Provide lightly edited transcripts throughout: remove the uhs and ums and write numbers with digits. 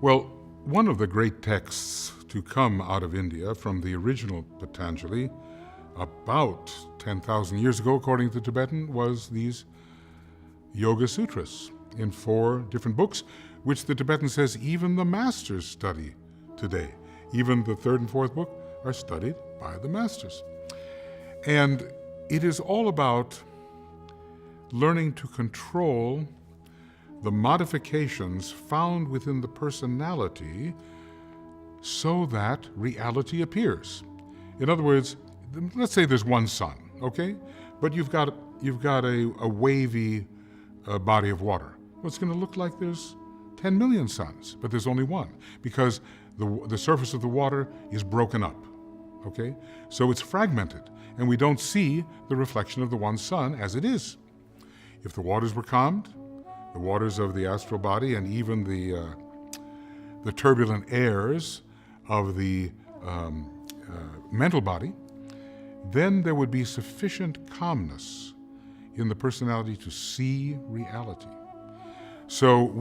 Well, one of the great texts to come out of India from the original Patanjali about 10,000 years ago, according to the Tibetan, was these Yoga Sutras in 4 different books, which the Tibetan says even the masters study today. Even the 3rd and 4th book are studied by the masters. And it is all about learning to control the modifications found within the personality so that reality appears. In other words, let's say there's one sun, okay? But you've got a wavy body of water. Well, it's going to look like there's 10 million suns, but there's only one because the surface of the water is broken up, okay? So it's fragmented, and we don't see the reflection of the one sun as it is. If the waters were calmed, the waters of the astral body and even the turbulent airs of the mental body, then there would be sufficient calmness in the personality to see reality. So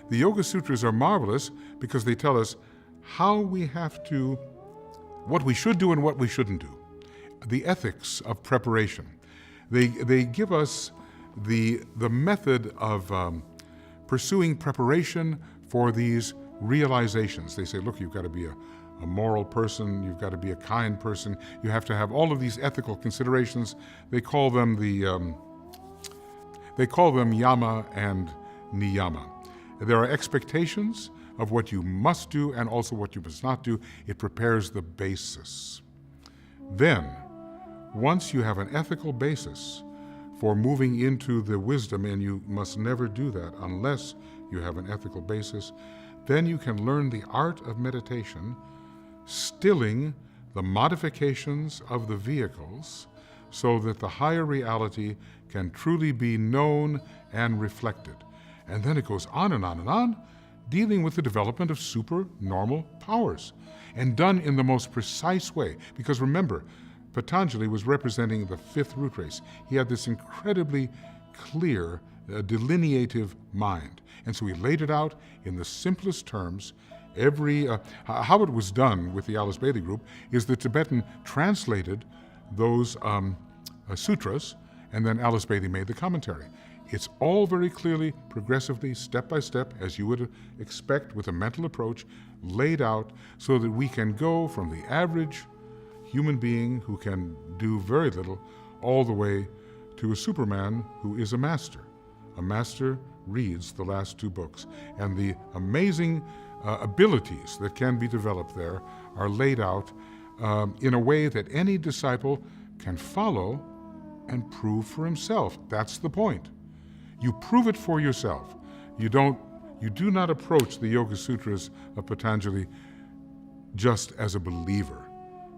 the Yoga Sutras are marvelous because they tell us how we have to, what we should do and what we shouldn't do. The ethics of preparation. They give us the method of pursuing preparation for these realizations. They say, look, you've got to be a moral person, you've got to be a kind person, you have to have all of these ethical considerations. They call them yama and niyama. There are expectations of what you must do and also what you must not do. It prepares the basis. Then, once you have an ethical basis for moving into the wisdom, and you must never do that unless you have an ethical basis, then you can learn the art of meditation, stilling the modifications of the vehicles so that the higher reality can truly be known and reflected. And then it goes on and on and on, dealing with the development of supernormal powers, and done in the most precise way. Because remember, Patanjali was representing the 5th root race. He had this incredibly clear, delineative mind. And so he laid it out in the simplest terms. How it was done with the Alice Bailey group is the Tibetan translated those sutras, and then Alice Bailey made the commentary. It's all very clearly, progressively, step by step, as you would expect with a mental approach, laid out so that we can go from the average human being who can do very little all the way to a Superman who is a master. A master reads the last 2 books, and the amazing abilities that can be developed there are laid out in a way that any disciple can follow and prove for himself. That's the point. You prove it for yourself. You do not approach the Yoga Sutras of Patanjali just as a believer.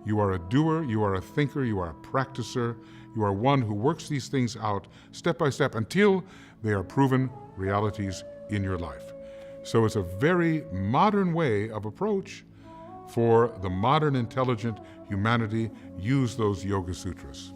You are a doer, you are a thinker, you are a practicer, you are one who works these things out step by step until they are proven realities in your life. So it's a very modern way of approach for the modern intelligent humanity. Use those Yoga Sutras.